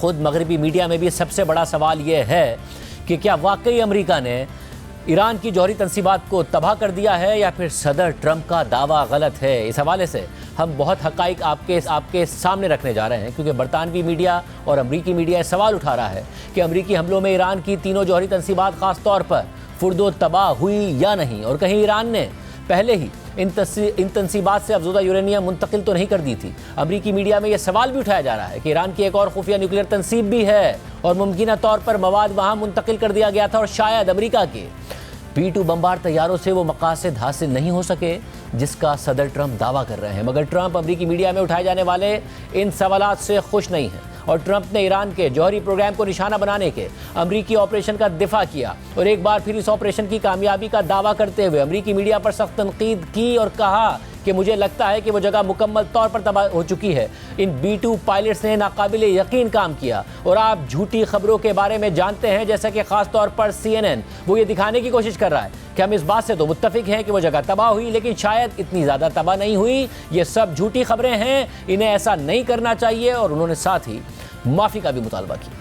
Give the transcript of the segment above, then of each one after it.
خود مغربی میڈیا میں بھی سب سے بڑا سوال یہ ہے کہ کیا واقعی امریکہ نے ایران کی جوہری تنصیبات کو تباہ کر دیا ہے یا پھر صدر ٹرمپ کا دعویٰ غلط ہے؟ اس حوالے سے ہم بہت حقائق آپ کے سامنے رکھنے جا رہے ہیں، کیونکہ برطانوی میڈیا اور امریکی میڈیا سوال اٹھا رہا ہے کہ امریکی حملوں میں ایران کی تینوں جوہری تنصیبات خاص طور پر فرد و تباہ ہوئی یا نہیں، اور کہیں ایران نے پہلے ہی ان تنصیبات سے افزودہ یورینیم منتقل تو نہیں کر دی تھی۔ امریکی میڈیا میں یہ سوال بھی اٹھایا جا رہا ہے کہ ایران کی ایک اور خفیہ نیوکلیئر تنصیب بھی ہے اور ممکنہ طور پر مواد وہاں منتقل کر دیا گیا تھا، اور شاید امریکہ کے B-2 بمبار طیاروں سے وہ مقاصد حاصل نہیں ہو سکے جس کا صدر ٹرمپ دعویٰ کر رہے ہیں۔ مگر ٹرمپ امریکی میڈیا میں اٹھائے جانے والے ان سوالات سے خوش نہیں ہیں، اور ٹرمپ نے ایران کے جوہری پروگرام کو نشانہ بنانے کے امریکی آپریشن کا دفاع کیا، اور ایک بار پھر اس آپریشن کی کامیابی کا دعویٰ کرتے ہوئے امریکی میڈیا پر سخت تنقید کی اور کہا کہ مجھے لگتا ہے کہ وہ جگہ مکمل طور پر تباہ ہو چکی ہے۔ ان B-2 پائلٹس نے ناقابل یقین کام کیا، اور آپ جھوٹی خبروں کے بارے میں جانتے ہیں، جیسا کہ خاص طور پر CNN وہ یہ دکھانے کی کوشش کر رہا ہے کہ ہم اس بات سے تو متفق ہیں کہ وہ جگہ تباہ ہوئی، لیکن شاید اتنی زیادہ تباہ نہیں ہوئی۔ یہ سب جھوٹی خبریں ہیں، انہیں ایسا نہیں کرنا چاہیے، اور انہوں نے ساتھ ہی معافی کا بھی مطالبہ کیا۔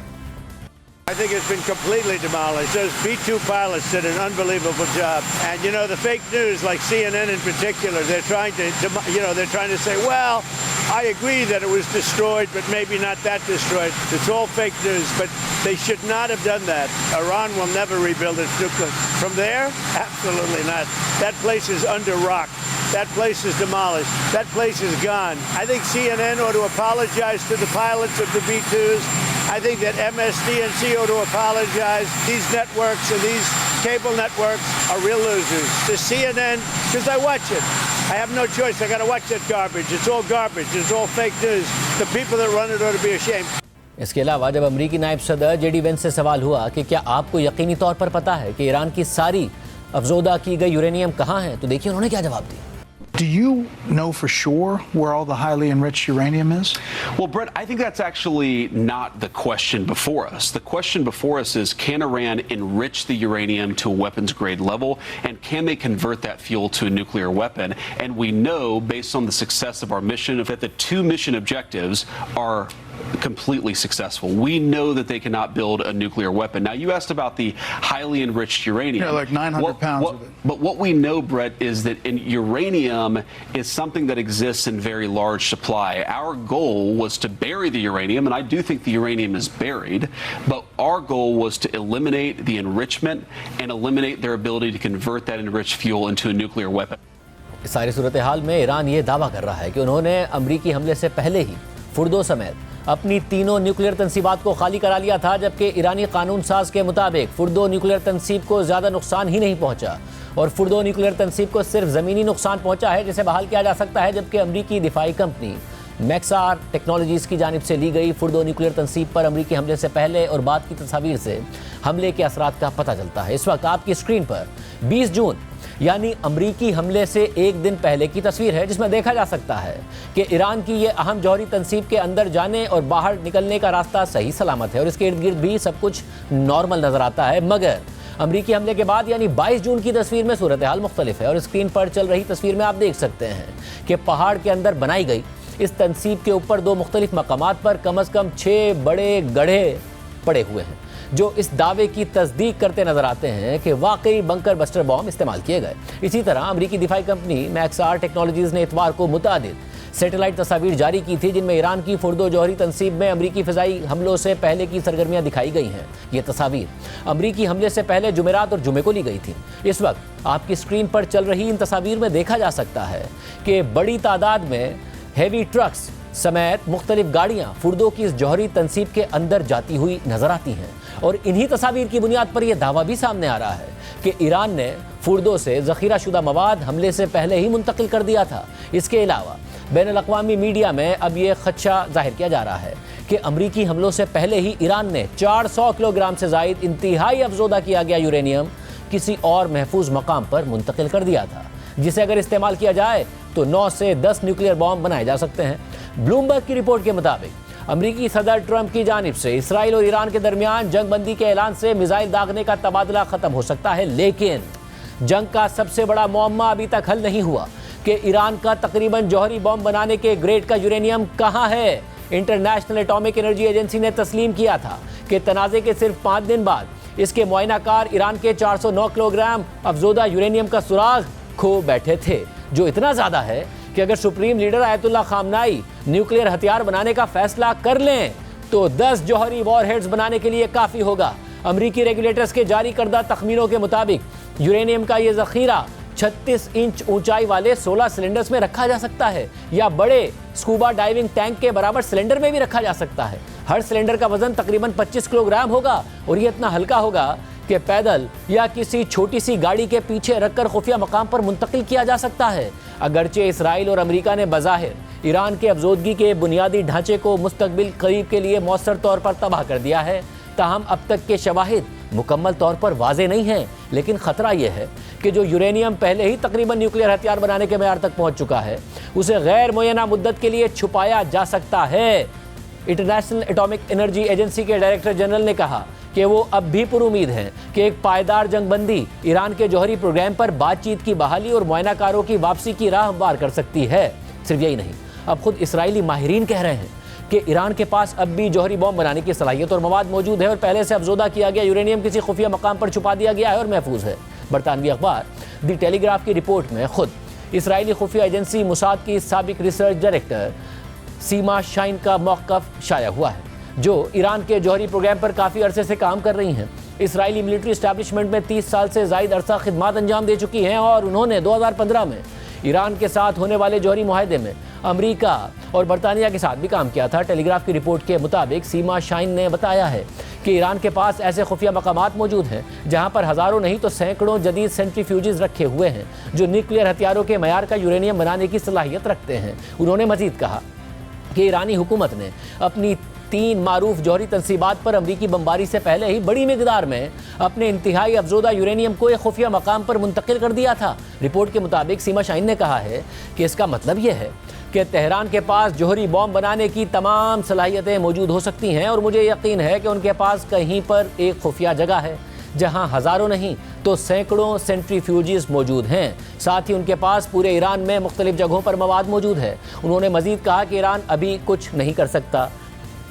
I think it's been completely demolished. Those B-2 pilots did an unbelievable job. And, you know, the fake news, like CNN in particular, they're trying to say, well, I agree that it was destroyed, but maybe not that destroyed. It's all fake news, but they should not have done that. Iran will never rebuild its nuclear. From there? Absolutely not. That place is under rock. That place is demolished. That place is gone. I think CNN ought to apologize to the pilots of the B-2s. I think that MSDNC ought to apologize. These networks and these cable networks are real losers. The CNN, because I watch it. I have no choice. I got to watch that garbage. It's all garbage. It's all fake news. The people that run it ought to be ashamed. اس کے علاوہ جب امریکی نائب صدر JD Venice سے سوال ہوا کہ کیا آپ کو یقینی طور پر پتا ہے کہ ایران کی ساری افزودہ کی گئی یورینیم کہاں ہے، تو دیکھیے انہوں نے کیا جواب دیا۔ Do you know for sure where all the highly enriched uranium is? Well, Brett, I think that's actually not the question before us. The question before us is, can Iran enrich the uranium to a weapons-grade level, and can they convert that fuel to a nuclear weapon? And we know, based on the success of our mission, that the two mission objectives are completely successful. We know that they cannot build a nuclear weapon. Now, you asked about the highly enriched uranium. Yeah, like 900 pounds of it. But what we know, Brett, is that uranium is something that exists in very large supply. Our goal was to bury the uranium, and I do think the uranium is buried, but our goal was to eliminate the enrichment and eliminate their ability to convert that enriched fuel into a nuclear weapon. اس ساری صورتحال میں ایران یہ دعویٰ کر رہا ہے کہ انہوں نے امریکی حملے سے پہلے ہی فردو سمیت اپنی تینوں نیوکلیئر تنصیبات کو خالی کرا لیا تھا، جبکہ ایرانی قانون ساز کے مطابق فردو نیوکلیئر تنصیب کو زیادہ نقصان ہی نہیں پہنچا، اور فردو نیوکلیئر تنصیب کو صرف زمینی نقصان پہنچا ہے جسے بحال کیا جا سکتا ہے، جبکہ امریکی دفاعی کمپنی میکسار ٹیکنالوجیز کی جانب سے لی گئی فردو نیوکلیئر تنصیب پر امریکی حملے سے پہلے اور بعد کی تصاویر سے حملے کے اثرات کا پتہ چلتا ہے۔ اس وقت آپ کی اسکرین پر 20 جون یعنی امریکی حملے سے ایک دن پہلے کی تصویر ہے، جس میں دیکھا جا سکتا ہے کہ ایران کی یہ اہم جوہری تنصیب کے اندر جانے اور باہر نکلنے کا راستہ صحیح سلامت ہے، اور اس کے ارد گرد بھی سب کچھ نارمل نظر آتا ہے۔ مگر امریکی حملے کے بعد یعنی 22 جون کی تصویر میں صورتحال مختلف ہے، اور اسکرین پر چل رہی تصویر میں آپ دیکھ سکتے ہیں کہ پہاڑ کے اندر بنائی گئی اس تنصیب کے اوپر دو مختلف مقامات پر کم از کم 6 بڑے گڑھے پڑے ہوئے ہیں، جو اس دعوے کی تصدیق کرتے نظر آتے ہیں کہ واقعی بنکر بسٹر بام استعمال کیے گئے۔ اسی طرح امریکی دفاعی کمپنی میکسار ٹیکنالوجیز نے اتوار کو متعدد سیٹلائٹ تصاویر جاری کی تھی، جن میں ایران کی فردو جوہری تنصیب میں امریکی فضائی حملوں سے پہلے کی سرگرمیاں دکھائی گئی ہیں۔ یہ تصاویر امریکی حملے سے پہلے جمعرات اور جمعے کو لی گئی تھی۔ اس وقت آپ کی اسکرین پر چل رہی ان تصاویر میں دیکھا جا سکتا ہے کہ بڑی تعداد میں ہیوی ٹرکس سمیت مختلف گاڑیاں فردو کی اس جوہری تنصیب کے اندر جاتی ہوئی نظر آتی ہیں، اور انہی تصاویر کی بنیاد پر یہ دعویٰ بھی سامنے آ رہا ہے کہ ایران نے فردو سے ذخیرہ شدہ مواد حملے سے پہلے ہی منتقل کر دیا تھا۔ اس کے علاوہ بین الاقوامی میڈیا میں اب یہ خدشہ ظاہر کیا جا رہا ہے کہ امریکی حملوں سے پہلے ہی ایران نے 400 کلو گرام سے زائد انتہائی افزودہ کیا گیا یورینیم کسی اور محفوظ مقام پر منتقل کر دیا تھا، جسے اگر استعمال کیا جائے تو 9 سے 10 نیوکلیئر بام بنائے جا سکتے ہیں۔ بلومبرگ کی رپورٹ کے مطابق امریکی صدر ٹرمپ کی جانب سے اسرائیل اور ایران کے درمیان جنگ بندی کے اعلان سے میزائل داغنے کا تبادلہ ختم ہو سکتا ہے، لیکن جنگ کا سب سے بڑا معمہ ابھی تک حل نہیں ہوا کہ ایران کا تقریباً جوہری بم بنانے کے گریڈ کا یورینیم کہاں ہے۔ इंटरनेशनल एटॉमिक एनर्जी एजेंसी ने तस्लीम किया था कि तनाज़े के सिर्फ 5 दिन बाद इसके मुआयना कार ईरान के 409 किलोग्राम अफजोदा यूरेनियम का सुराग खो बैठे थे, जो इतना ज़्यादा है कि अगर सुप्रीम लीडर आयतुल्लाह खामनाई न्यूक्लियर हथियार बनाने का फैसला कर लें तो 10 जौहरी वॉरहेड्स बनाने के लिए काफ़ी होगा। अमरीकी रेगुलेटर्स के जारी करदा तखमीनों के मुताबिक यूरेनियम का ये ज़ख़ीरा 36 इंच ऊंचाई वाले 16 सिलेंडर्स में रखा जा सकता है या बड़े स्कूबा डाइविंग टैंक के बराबर सिलेंडर में भी रखा जा सकता है। हर सिलेंडर का वजन तकरीबन 25 किलोग्राम होगा और ये इतना हल्का होगा कि पैदल या किसी छोटी सी गाड़ी के पीछे रखकर खुफिया मकाम पर मुंतकिल किया जा सकता है। अगरचे इसराइल और अमेरिका ने बज़ाहिर ईरान के अफजोदगी के बुनियादी ढांचे को मुस्तकबिल करीब के लिए मौसर तौर पर तबाह कर दिया है, ताहम अब तक के शवाहिद मुकम्मल तौर पर वाज़े नहीं हैं। लेकिन ख़तरा यह है कि जो यूरेनियम पहले ही तकरीबन न्यूक्लियर हथियार बनाने के मेयार तक पहुँच चुका है, उसे गैर मुय्यना मुद्दत के लिए छुपाया जा सकता है। इंटरनेशनल एटॉमिक एनर्जी एजेंसी के डायरेक्टर जनरल ने कहा कि वो अब भी पुरुमीद हैं कि एक पायदार जंगबंदी ईरान के जौहरी प्रोग्राम पर बातचीत की बहाली और मुआयनाकारों की वापसी की राह हमवार कर सकती है। सिर्फ यही नहीं, अब खुद इसराइली माहिरीन कह रहे हैं कि ईरान के पास अब भी जौहरी बॉम्ब बनाने की सलाहियत और मवाद मौजूद है और पहले से अफजोदा किया गया यूरेनियम किसी खुफिया मकाम पर छुपा दिया गया है और महफूज है। बरतानवी अखबार दी टेलीग्राफ की रिपोर्ट में खुद इसराइली खुफिया एजेंसी मुसाद की साबिक रिसर्च डायरेक्टर सीमा शाइन का मौक़िफ़ शाया हुआ है, जो ईरान के जौहरी प्रोग्राम पर काफ़ी अरसे से काम कर रही हैं। इसराइली मिलिट्री इस्टेब्लिशमेंट में 30 साल से ज़ायद अरसा खिदमात अंजाम दे चुकी हैं और उन्होंने 2015 में ईरान के साथ होने वाले जौहरी मुआहदे में अमेरिका और बरतानिया के साथ भी काम किया था। टेलीग्राफ की रिपोर्ट के मुताबिक सीमा शाइन ने बताया है कि ईरान के पास ऐसे खुफिया मकामात मौजूद हैं जहां पर हज़ारों नहीं तो सैकड़ों जदीद सेंट्रीफ्यूजेस रखे हुए हैं जो न्यूक्लियर हथियारों के मयार का यूरेनियम बनाने की सलाहियत रखते हैं। उन्होंने मज़ीद कहा कि ईरानी हुकूमत ने अपनी 3 मारूफ जौहरी तनसीबात पर अमरीकी बमबारी से पहले ही बड़ी मिकदार में अपने इंतहाई अफजोदा यूरेनियम को एक खुफिया मकाम पर मुंतकिल कर दिया था। रिपोर्ट के मुताबिक सीमा शाइन ने कहा है कि इसका मतलब यह है कि तेहरान के पास जौहरी बॉम्ब बनाने की तमाम सलाहियतें मौजूद हो सकती हैं और मुझे यकीन है कि उनके पास कहीं पर एक खुफिया जगह है जहां हज़ारों नहीं तो सैकड़ों सेंट्रीफ्यूजेस मौजूद हैं। साथ ही उनके पास पूरे ईरान में मुख्तलिफ जगहों पर मवाद मौजूद है। उन्होंने मज़ीद कहा कि ईरान अभी कुछ नहीं कर सकता,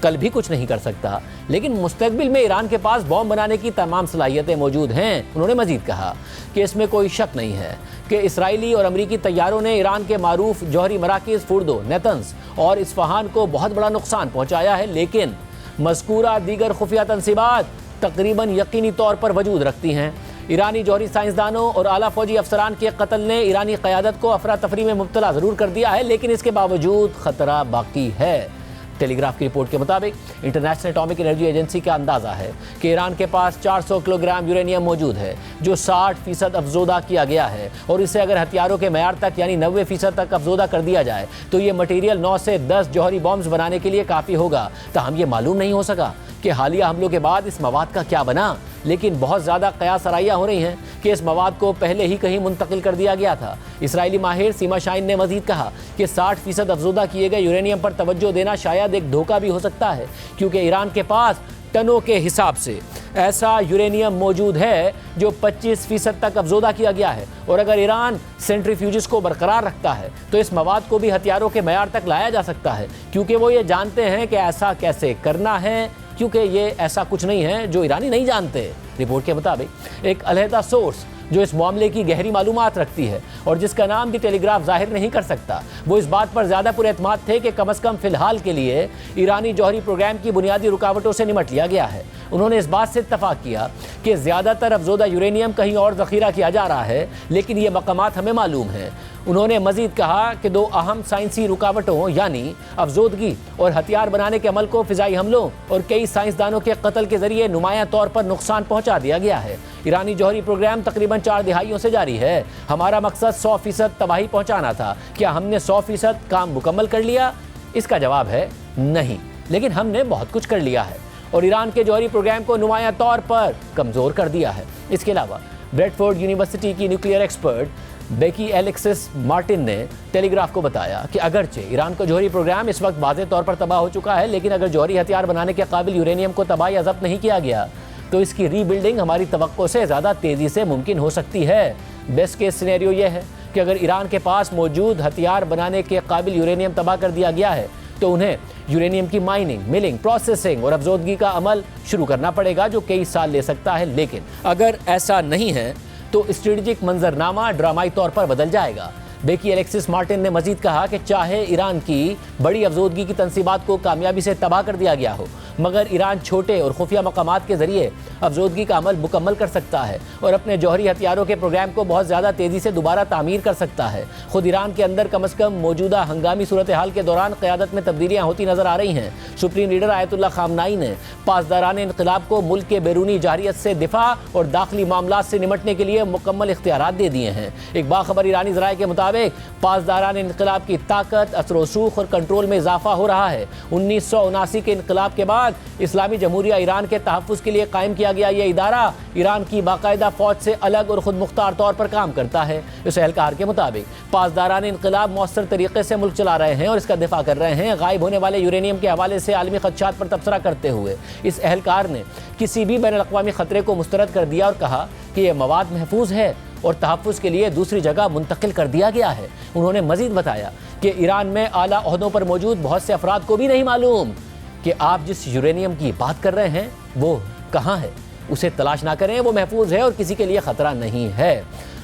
कल भी कुछ नहीं कर सकता, लेकिन मुस्तकबिल में ईरान के पास बॉम्ब बनाने की तमाम सलाहियतें मौजूद हैं। उन्होंने मज़ीद कहा कि इसमें कोई शक नहीं है कि इसराइली और अमरीकी तैयारों ने ईरान के मारूफ जौहरी मराकिज़ फुर्दो, नेतन्स और इस्फहान को बहुत बड़ा नुकसान पहुँचाया है, लेकिन मज़कूरा दीगर खुफिया तनसीबात तकरीबन यकीनी तौर पर वजूद रखती हैं। ईरानी जौहरी साइंसदानों और आला फौजी अफसरान के कत्ल ने ईरानी क़यादत को अफरा तफरी में मुब्तला ज़रूर कर दिया है, लेकिन इसके बावजूद ख़तरा बाकी है। टेलीग्राफ की रिपोर्ट के मुताबिक इंटरनेशनल एटॉमिक एनर्जी एजेंसी का अंदाज़ा है कि ईरान के पास 400 किलोग्राम यूरेनियम मौजूद है जो 60% अफजोदा किया गया है और इसे अगर हथियारों के मयार तक यानी 90% तक अफजोदा कर दिया जाए तो ये मटीरियल 9 से 10 जौहरी बॉम्ब्स बनाने के लिए काफ़ी होगा। ताहम ये मालूम नहीं हो सका कि हालिया हमलों के बाद इस मवाद का क्या बना, लेकिन बहुत ज़्यादा क़यास आराइयाँ हो रही हैं कि इस मवाद को पहले ही कहीं मुंतकिल कर दिया गया था। इसराइली माहिर सीमा शाइन ने मज़ीद कहा कि 60% अफजोदा किए गए यूरेनियम पर तवज्जो देना शायद एक धोखा भी हो सकता है, क्योंकि ईरान के पास टनों के हिसाब से ऐसा यूरेनियम मौजूद है जो 25% तक अफजोदा किया गया है और अगर ईरान सेंट्रीफ्यूजेस को बरकरार रखता है तो इस मवाद को भी हथियारों के मयार तक लाया जा सकता है, क्योंकि वो ये जानते हैं कि ऐसा कैसे करना है, क्योंकि ये ऐसा कुछ नहीं है जो ईरानी नहीं जानते। रिपोर्ट के मुताबिक एक अलहदा सोर्स जो इस मामले की गहरी मालूमात रखती है और जिसका नाम भी टेलीग्राफ जाहिर नहीं कर सकता, वो इस बात पर ज़्यादा पुरएतमाद थे कि कम अज़ कम फ़िलहाल के लिए ईरानी जौहरी प्रोग्राम की बुनियादी रुकावटों से निमट लिया गया है। उन्होंने इस बात से इत्तफ़ाक़ किया कि ज़्यादातर अफजोदा यूरेनियम कहीं और ज़ख़ीरा किया जा रहा है, लेकिन ये मकामात हमें मालूम हैं। उन्होंने मज़ीद कहा कि 2 अहम साइंसी रुकावटों यानी अफजोदगी और हथियार बनाने के अमल को फ़िज़ाई हमलों और कई साइंसदानों के कत्ल के ज़रिए नुमायाँ तौर पर नुकसान पहुँचा दिया गया है। ईरानी जौहरी प्रोग्राम तकरीबन 4 दिहाइयों से जारी है। हमारा मकसद 100% तबाही पहुँचाना था। क्या हमने 100% काम मुकम्मल कर लिया? इसका जवाब है नहीं, लेकिन हमने बहुत कुछ कर लिया है और ईरान के जौहरी प्रोग्राम को नुमायाँ तौर पर कमज़ोर कर दिया है। इसके अलावा ब्रेडफोर्ड यूनिवर्सिटी की nuclear expert Becky Alexis Martin ने टेलीग्राफ को बताया कि अगरचे ईरान का जौहरी प्रोग्राम इस वक्त वाज़ेह तौर पर तबाह हो चुका है, लेकिन अगर जौहरी हथियार बनाने के काबिल यूरेनियम को तबाह या ज़ब्त नहीं किया गया तो इसकी रीबिल्डिंग हमारी तवक्को से ज़्यादा तेज़ी से मुमकिन हो सकती है। बेस्ट केस सिनेरियो यह है कि अगर ईरान के पास मौजूद हथियार बनाने के काबिल यूरेनियम तबाह कर दिया गया है तो उन्हें यूरेनियम की माइनिंग, मिलिंग, प्रोसेसिंग और अफजोदगी का अमल शुरू करना पड़ेगा, जो कई साल ले सकता है। लेकिन अगर ऐसा नहीं है तो स्ट्रेटेजिक मंजरनामा ड्रामाई तौर पर बदल जाएगा। बेकी एलेक्सिस मार्टिन ने मजीद कहा कि चाहे ईरान की बड़ी अफजोदगी की तंसीबात को कामयाबी से तबाह कर दिया गया हो, मगर ईरान छोटे और खुफिया मकामात के जरिए अफजोदगी का अमल मुकम्मल कर सकता है और अपने जौहरी हथियारों के प्रोग्राम को बहुत ज़्यादा तेज़ी से दोबारा तामीर कर सकता है। खुद ईरान के अंदर कम अज़ कम मौजूदा हंगामी सूरत हाल के दौरान क़यादत में तब्दीलियाँ होती नज़र आ रही हैं। सुप्रीम लीडर आयतुल्लाह खामनाई ने पासदारान इनक़िलाब को मुल्क के बैरूनी जारियत से दिफा और दाखिली मामलात से निमटने के लिए मुकम्मल इख्तियारात दे दिए हैं। एक बाखबर ईरानी ज़राए के मुताबिक पासदारान इनक़िलाब की ताकत, असर रसूख और कंट्रोल में इजाफा हो रहा है। 1979 के इनक़िलाब के बाद इस्लामी जमहूरिया ईरान के तहफ़्फ़ुज़ के लिए कायम किया गया ये इदारा ईरान की बाकायदा फ़ौज से अलग और ख़ुद मुख्तार तौर पर काम करता है। इस एहलकार के मुताबिक पासदारान इनक़िलाब मौसर तरीके से मुल्क चला रहे हैं और इसका दिफा कर रहे हैं। गायब होने वाले यूरेनियम के हवाले से आलमी खदशात पर तबसरा करते हुए इस एहलकार ने किसी भी बैनुल अक़वामी ख़तरे को मुस्तरद कर दिया और कहा कि यह मवाद महफूज है और तहफ़्फ़ुज़ के लिए दूसरी जगह मुंतकिल कर दिया गया है। उन्होंने मज़ीद बताया कि ईरान में आला ओहदों पर मौजूद बहुत से अफराद को भी नहीं मालूम कि आप जिस यूरेनियम की बात कर रहे हैं वो कहाँ है। उसे तलाश ना करें, वो महफूज है और किसी के लिए ख़तरा नहीं है।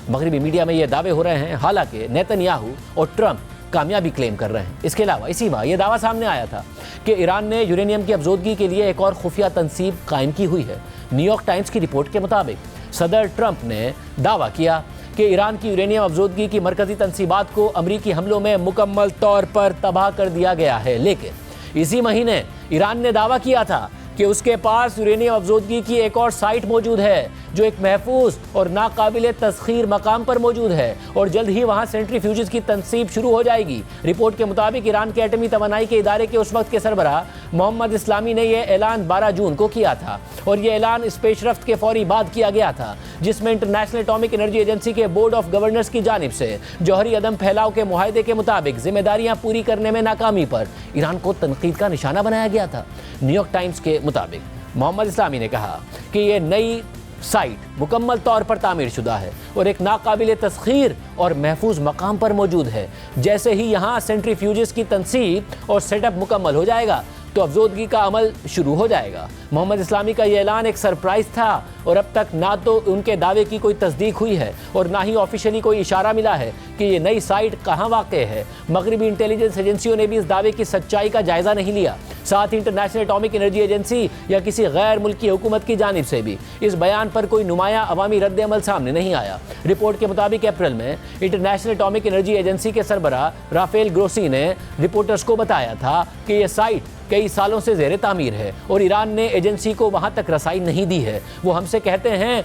मगरबी मीडिया में ये दावे हो रहे हैं, हालांकि नेतन्याहू और ट्रंप कामयाबी क्लेम कर रहे हैं। इसके अलावा इसी माह ये दावा सामने आया था कि ईरान ने यूरेनियम की अफजोदगी के लिए एक और खुफिया तंसीब कायम की हुई है। न्यूयॉर्क टाइम्स की रिपोर्ट के मुताबिक सदर ट्रंप ने दावा किया कि ईरान की यूरेनियम अफजोदगी की मरकजी तंसीबात को अमरीकी हमलों में मुकम्मल तौर पर तबाह कर दिया गया है। लेकिन इसी महीने ईरान ने दावा किया था कि उसके पास यूरेनियम अफजोदगी की एक और साइट मौजूद है जो एक महफूज और नाकाबिले तस्खीर मकाम पर मौजूद है और जल्द ही वहां सेंट्रीफ्यूजेस की तनसीब शुरू हो जाएगी। रिपोर्ट के मुताबिक ईरान के एटमी तवानाई के इदारे के उस वक्त के सरबराह मोहम्मद इस्लामी ने यह ऐलान 12 जून को किया था और यह ऐलान इस पेशरफ्त के फौरी बाद किया गया था जिसमें इंटरनेशनल एटॉमिक एनर्जी एजेंसी के बोर्ड ऑफ गवर्नर्स की जानिब से जौहरी अदम फैलाव के मुआहदे के मुताबिक जिम्मेदारियां पूरी करने में नाकामी पर ईरान को तनकीद का निशाना बनाया गया था। न्यूयॉर्क टाइम्स के मुताबिक मोहम्मद इस्लामी ने कहा कि यह नई साइट मुकम्मल तौर पर तामीर शुदा है और एक नाकाबिले तस्खीर और महफूज मकाम पर मौजूद है। जैसे ही यहाँ सेंट्रीफ्यूजेस की तनसीब और सेटअप मुकम्मल हो जाएगा तो अफजोदगी का अमल शुरू हो जाएगा। मोहम्मद इस्लामी का ये ऐलान एक सरप्राइज़ था और अब तक ना तो उनके दावे की कोई तस्दीक हुई है और ना ही ऑफिशियली कोई इशारा मिला है कि ये नई साइट कहाँ वाक़ है। मगरबी इंटेलिजेंस एजेंसियों ने भी इस दावे की सच्चाई का जायज़ा नहीं लिया। साथ ही इंटरनेशनल एटॉमिक एनर्जी एजेंसी या किसी गैर मुल्की हुकूमत की जानिब से भी इस बयान पर कोई नुमाया अवामी रद्द-ए-अमल सामने नहीं आया। रिपोर्ट के मुताबिक अप्रैल में इंटरनेशनल एटॉमिक एनर्जी एजेंसी के सरबराह राफेल ग्रोसी ने रिपोर्टर्स को बताया था कि यह साइट कई सालों से ज़ेरे तामीर है और ईरान ने एजेंसी को वहां तक रसाई नहीं दी है। वो हमसे कहते हैं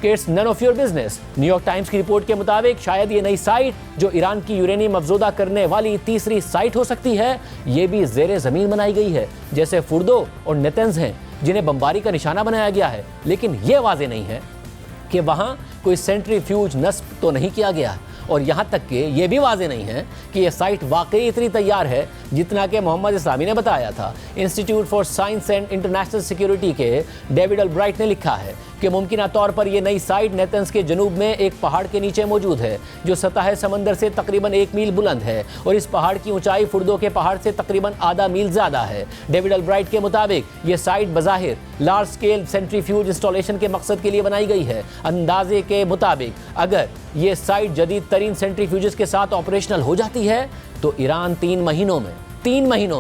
कि it's none of your business. New York Times की रिपोर्ट के मुताबिक शायद ये नई साइट जो ईरान की यूरेनियम अफजोदा करने वाली तीसरी साइट हो सकती है, ये भी ज़ेरे ज़मीन बनाई गई है जैसे फुर्दो और नेतन्स हैं जिन्हें बमबारी का निशाना बनाया गया है। लेकिन ये वाज़ेह नहीं है कि वहाँ कोई सेंट्रीफ्यूज नस्ब तो नहीं किया गया और यहाँ तक कि ये भी वाज़ेह नहीं है कि यह साइट वाकई इतनी तैयार है जितना कि मोहम्मद इस्लामी ने बताया था। Institute for science and international security के डेविड ऑलब्राइट ने लिखा है कि मुमकिन तौर पर यह नई साइट नेतन्स के जनूब में एक पहाड़ के नीचे मौजूद है जो सतह समंदर से तकरीबन 1 मील बुलंद है और इस पहाड़ की ऊंचाई फुर्दो के पहाड़ से तकरीबन आधा मील ज़्यादा है। डेविड ऑलब्राइट के मुताबिक यह साइट बज़ाहिर लार्ज स्केल सेंट्रीफ्यूज इंस्टॉलेशन के मकसद के लिए बनाई गई है। अंदाजे के मुताबिक अगर ये साइट जदीद तरीन सेंट्रीफ्यूजेस के साथ ऑपरेशनल हो जाती है तो ईरान 3 महीनों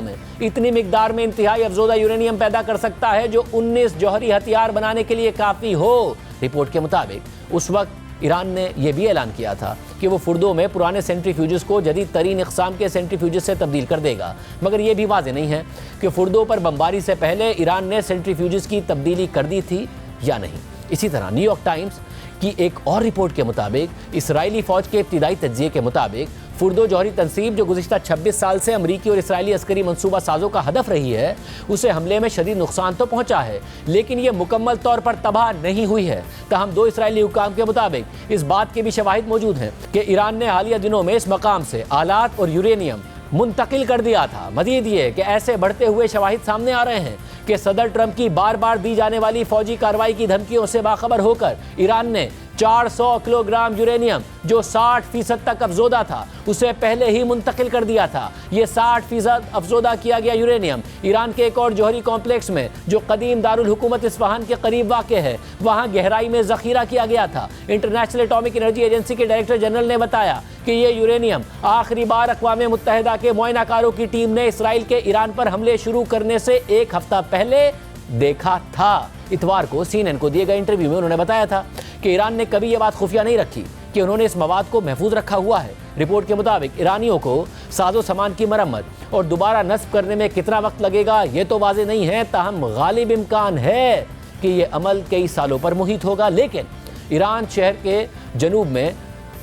में इतनी मिकदार में इंतहाई अफजोदा यूरेनियम पैदा कर सकता है जो 19 जौहरी हथियार बनाने के लिए काफ़ी हो। रिपोर्ट के मुताबिक उस वक्त ईरान ने यह भी ऐलान किया था कि वो फुर्दो में पुराने सेंट्रीफ्यूजेस को जदीद तरीन इक़साम के सेंट्रीफ्यूजेस से तब्दील कर देगा, मगर यह भी वाज़ेह नहीं है कि फुर्दो पर बमबारी से पहले ईरान ने सेंट्रीफ्यूजेस की तब्दीली कर दी थी या नहीं। इसी तरह न्यूयॉर्क टाइम्स की एक और रिपोर्ट के मुताबिक इसराइली फ़ौज के इब्तिदाई तज्ज़िये के मुताबिक फुर्दो जौहरी तनसीब जो गुज़िश्ता 26 साल से अमरीकी और इसराइली अस्करी मंसूबा साजों का हदफ रही है, उसे हमले में शदीद नुकसान तो पहुंचा है लेकिन यह मुकम्मल तौर पर तबाह नहीं हुई है। तहम 2 इसराइली हुकाम के मुताबिक इस बात के भी शवाहिद मौजूद हैं कि ईरान ने हालिया दिनों में इस मकाम से आलात और यूरेनियम मुंतकिल कर दिया था। मज़ीद ये कि ऐसे बढ़ते हुए शवाहिद सामने आ रहे हैं कि सदर ट्रंप की बार बार दी जाने वाली फौजी कार्रवाई की धमकियों से बाखबर होकर ईरान ने 400 किलोग्राम यूरेनियम जो 60% तक अफजोदा था उसे पहले ही मुंतकिल कर दिया था। ये 60% अफजोदा किया गया यूरेनियम ईरान के एक और जौहरी कॉम्प्लेक्स में जो कदीम दारुल हुकूमत इस्फहान के करीब वाक़ है वहाँ गहराई में ज़ख़ीरा किया गया था। इंटरनेशनल एटॉमिक एनर्जी एजेंसी के डायरेक्टर जनरल ने बताया कि ये यूरेनियम आखिरी बार अक़वाम मुत्तहिदा के मुआयनाकारों की टीम ने इसराइल के ईरान पर हमले शुरू करने से एक हफ्ता पहले देखा था। इतवार को CNN को दिए गए इंटरव्यू में उन्होंने बताया था कि ईरान ने कभी ये बात खुफिया नहीं रखी कि उन्होंने इस मवाद को महफूज रखा हुआ है। रिपोर्ट के मुताबिक ईरानियों को साजो सामान की मरम्मत और दोबारा नस्ब करने में कितना वक्त लगेगा ये तो वाज़ेह नहीं है, ताहम गालिब इम्कान है कि ये अमल कई सालों पर मुहित होगा। लेकिन ईरान शहर के जनूब में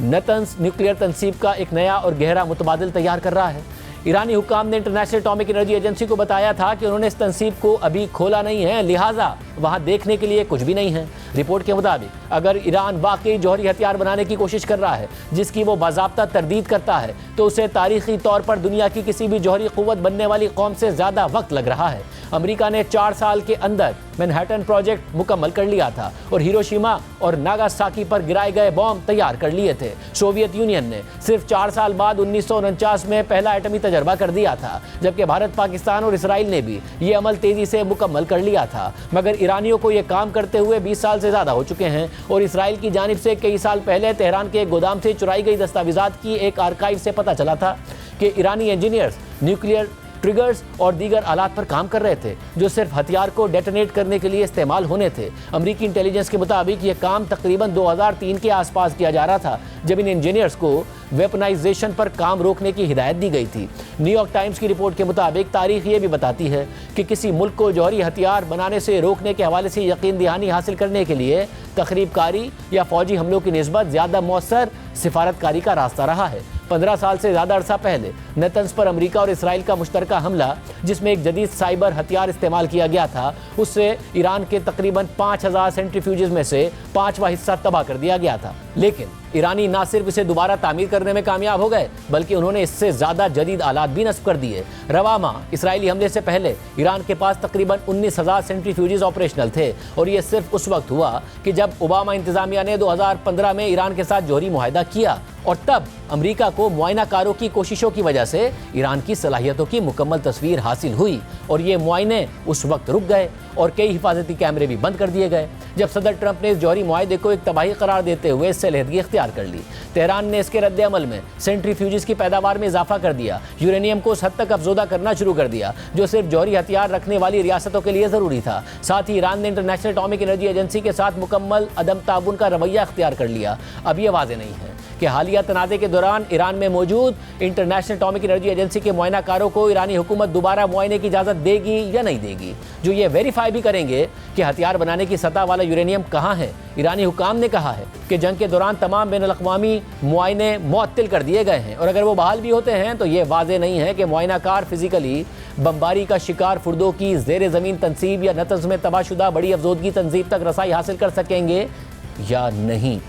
नतंस न्यूक्लियर तनसीब का एक नया और गहरा मुतबादिल तैयार कर रहा है। ईरानी हुक्काम ने इंटरनेशनल एटॉमिक एनर्जी एजेंसी को बताया था कि उन्होंने इस तनसीब को अभी खोला नहीं है, लिहाजा वहां देखने के लिए कुछ भी नहीं है। रिपोर्ट के मुताबिक अगर ईरान वाकई जौहरी हथियार बनाने की कोशिश कर रहा है जिसकी वो बाज़ाब्ता तरदीद करता है तो उसे तारीखी तौर पर दुनिया की किसी भी जौहरी क़ुव्वत बनने वाली कौम से ज़्यादा वक्त लग रहा है। अमेरिका ने 4 साल के अंदर मैनहट्टन प्रोजेक्ट मुकम्मल कर लिया था और हिरोशिमा और नागासाकी पर गिराए गए बॉम्ब तैयार कर लिए थे। सोवियत यूनियन ने सिर्फ 4 साल बाद 1949 में पहला एटमी तजर्बा कर दिया था, जबकि भारत, पाकिस्तान और इसराइल ने भी ये अमल तेज़ी से मुकम्मल कर लिया था। मगर ईरानियों को ये काम करते हुए 20 साल से ज़्यादा हो चुके हैं और इसराइल की जानिब से कई साल पहले तेहरान के एक गोदाम से चुराई गई दस्तावेज़ात की एक आर्काइव से पता चला था कि ईरानी इंजीनियर्स न्यूक्लियर ट्रिगर्स और दीगर आलात पर काम कर रहे थे जो सिर्फ हथियार को डेटोनेट करने के लिए इस्तेमाल होने थे। अमरीकी इंटेलिजेंस के मुताबिक ये काम तकरीबन 2003 के आसपास किया जा रहा था जब इन इंजीनियर्स को वेपनाइजेशन पर काम रोकने की हिदायत दी गई थी। न्यूयॉर्क टाइम्स की रिपोर्ट के मुताबिक तारीख ये भी बताती है कि किसी मुल्क को जौहरी हथियार बनाने से रोकने के हवाले से यकीन दहानी हासिल करने के लिए तखरीबकारी या फौजी हमलों की निस्बत ज़्यादा मौसर सिफारतकारी का रास्ता रहा है। 15 साल से ज़्यादा अरसा पहले नेतन्स पर अमेरिका और इसराइल का मुश्तरका हमला जिसमें एक जदीद साइबर हथियार इस्तेमाल किया गया था उससे ईरान के तकरीबन 5000 सेंट्रीफ्यूजेस में से 5वां हिस्सा तबाह कर दिया गया था। लेकिन ईरानी ना सिर्फ इसे दोबारा तामीर करने में कामयाब हो गए बल्कि उन्होंने इससे ज़्यादा जदीद आलात भी नस्ब कर दिए। रवा माह इसराइली हमले से पहले ईरान के पास तकरीबन 19,000 सेंट्रीफ्यूजेस ऑपरेशनल थे और ये सिर्फ उस वक्त हुआ कि जब ओबामा इंतज़ामिया ने 2015 में ईरान के साथ जौहरी मुआहदा किया और तब अमेरिका को मुआयनाकारों की कोशिशों की वजह से ईरान की सलाहियतों की मुकम्मल तस्वीर हासिल हुई और ये मुआयने उस वक्त रुक गए और कई हिफाजती कैमरे भी बंद कर दिए गए जब सदर ट्रंप ने इस जौहरी मुआहदे को एक तबाही करार देते हुए इससे अलहदगी इख्तियार कर ली। तेहरान ने इसके रद्द अमल में सेंट्रीफ्यूजेस की पैदावार में इजाफा कर दिया, यूरेनियम को उस हद तक अफजोदा करना शुरू कर दिया जो सिर्फ जौहरी हथियार रखने वाली रियासतों के लिए ज़रूरी था। साथ ही ईरान ने इंटरनेशनल एटॉमिक एनर्जी एजेंसी के साथ मुकम्मल अदम ताउन का रवैया इख्तियार कर लिया। अब यह वाज़ेह नहीं है कि हालिया तनाज़े के दौरान ईरान में मौजूद इंटरनेशनल एटॉमिक एनर्जी एजेंसी के मुआयनाकारों को ईरानी हुकूमत दोबारा मुआयने की इजाज़त देगी या नहीं देगी, जो ये वेरीफाई भी करेंगे कि हथियार बनाने की सतह वाला यूरेनियम कहाँ है। ईरानी हुकाम ने कहा है कि जंग के दौरान तमाम बैनुल-अक़वामी मुआयने मुअत्तिल कर दिए गए हैं और अगर वो बहाल भी होते हैं तो ये वाज़ेह नहीं है कि मुआयनाकार फिजिकली बमबारी का शिकार फुर्दों की ज़ेर ज़मीन तनसीब या नतज़ में तबाहशुदा बड़ी अफजोदगी तंजीब तक रसाई हासिल कर सकेंगे या नहीं।